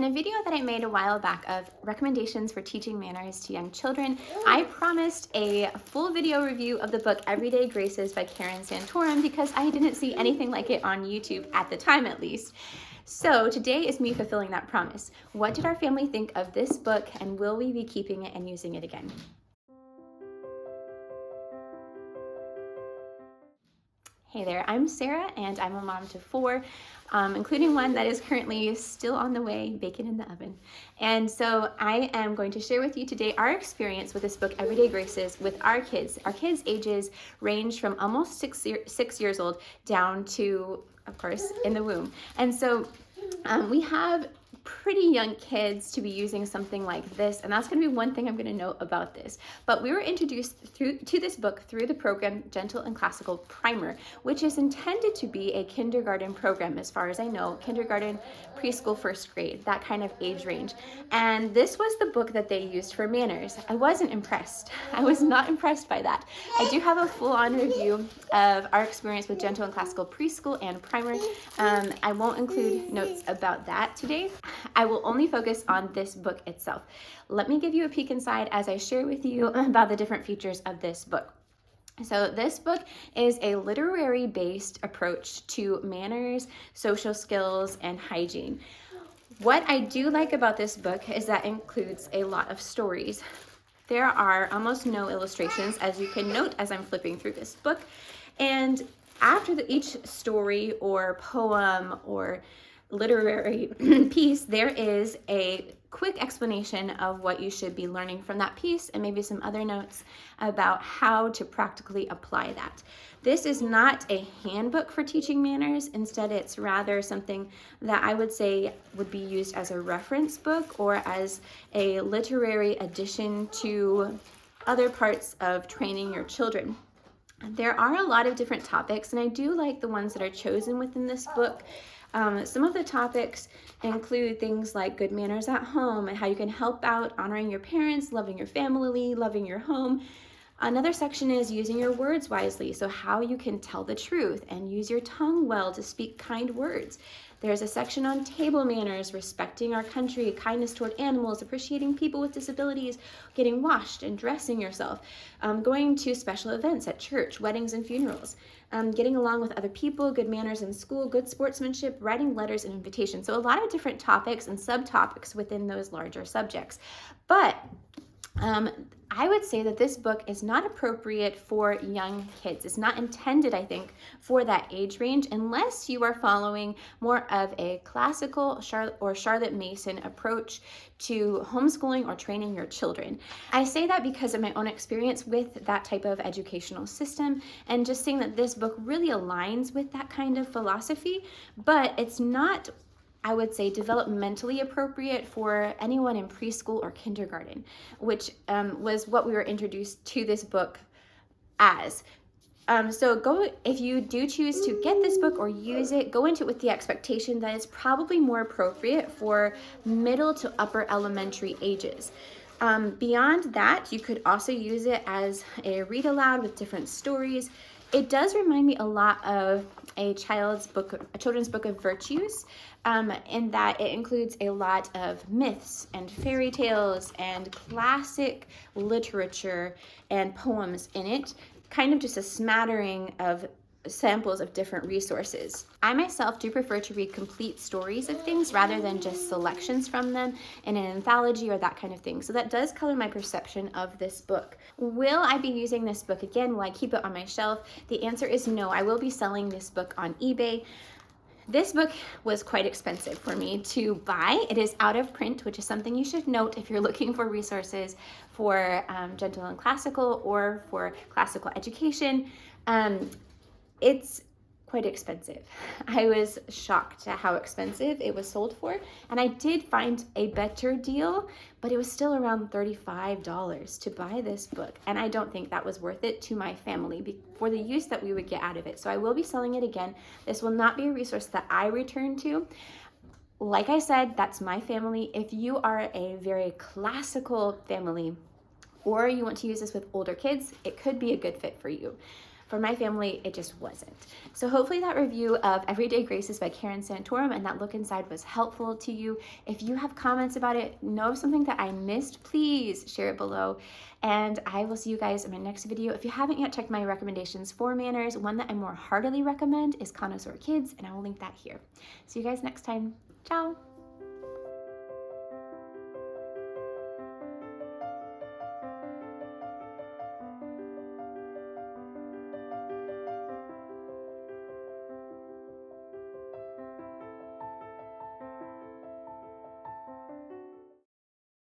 a video that I made a while back of recommendations for teaching manners to young children, I promised a full video review of the book Everyday Graces by Karen Santorum because I didn't see anything like it on YouTube at the time, at least. So today is me fulfilling that promise. What did our family think of this book, and will we be keeping it and using it again? Hey there, I'm Sarah and I'm a mom to four, including one that is currently still on the way, bacon in the oven. And so I am going to share with you today our experience with this book, Everyday Graces, with our kids. Our kids' ages range from almost 6 years old down to, of course, in the womb. And so we have pretty young kids to be using something like this, and that's going to be one thing I'm going to note about this. But we were introduced to this book through the program Gentle and Classical Primer, which is intended to be a kindergarten program, as far as I know, kindergarten, preschool, first grade, that kind of age range. And this was the book that they used for manners. I wasn't impressed. I was not impressed by that. I do have a full-on review of our experience with Gentle and Classical Preschool and Primer. I won't include notes about that today. I will only focus on this book itself. Let me give you a peek inside as I share with you about the different features of this book. So this book is a literary-based approach to manners, social skills, and hygiene. What I do like about this book is that it includes a lot of stories. There are almost no illustrations, as you can note as I'm flipping through this book. And after each story or poem or literary piece, there is a quick explanation of what you should be learning from that piece and maybe some other notes about how to practically apply that. This is not a handbook for teaching manners. Instead, it's rather something that I would say would be used as a reference book or as a literary addition to other parts of training your children. There are a lot of different topics, and I do like the ones that are chosen within this book. Some of the topics include things like good manners at home and how you can help out honoring your parents, loving your family, loving your home. Another section is using your words wisely, so how you can tell the truth and use your tongue well to speak kind words. There's a section on table manners, respecting our country, kindness toward animals, appreciating people with disabilities, getting washed and dressing yourself, going to special events at church, weddings and funerals, getting along with other people, good manners in school, good sportsmanship, writing letters and invitations. So a lot of different topics and subtopics within those larger subjects. But I would say that this book is not appropriate for young kids. It's not intended, I think, for that age range unless you are following more of a classical Charlotte Mason approach to homeschooling or training your children. I say that because of my own experience with that type of educational system and just seeing that this book really aligns with that kind of philosophy, but it's not, I would say, developmentally appropriate for anyone in preschool or kindergarten, which was what we were introduced to this book as. So if you do choose to get this book or use it, go into it with the expectation that it's probably more appropriate for middle to upper elementary ages. Beyond that, you could also use it as a read aloud with different stories. It does remind me a lot of a children's book of virtues, in that it includes a lot of myths and fairy tales and classic literature and poems in it, kind of just a smattering of samples of different resources. I myself do prefer to read complete stories of things rather than just selections from them in an anthology or that kind of thing. So that does color my perception of this book. Will I be using this book again? Will I keep it on my shelf? The answer is no. I will be selling this book on eBay. This book was quite expensive for me to buy. It is out of print, which is something you should note if you're looking for resources for gentle and classical or for classical education. It's quite expensive. I was shocked at how expensive it was sold for, and I did find a better deal, but it was still around $35 to buy this book, and I don't think that was worth it to my family for the use that we would get out of it. So I will be selling it again. This will not be a resource that I return to. Like I said, that's my family. If you are a very classical family or you want to use this with older kids, it could be a good fit for you. For my family, it just wasn't. So hopefully that review of Everyday Graces by Karen Santorum and that look inside was helpful to you. If you have comments about it, know of something that I missed, please share it below. And I will see you guys in my next video. If you haven't yet checked my recommendations for manners, one that I more heartily recommend is Connoisseur Kids, and I will link that here. See you guys next time. Ciao.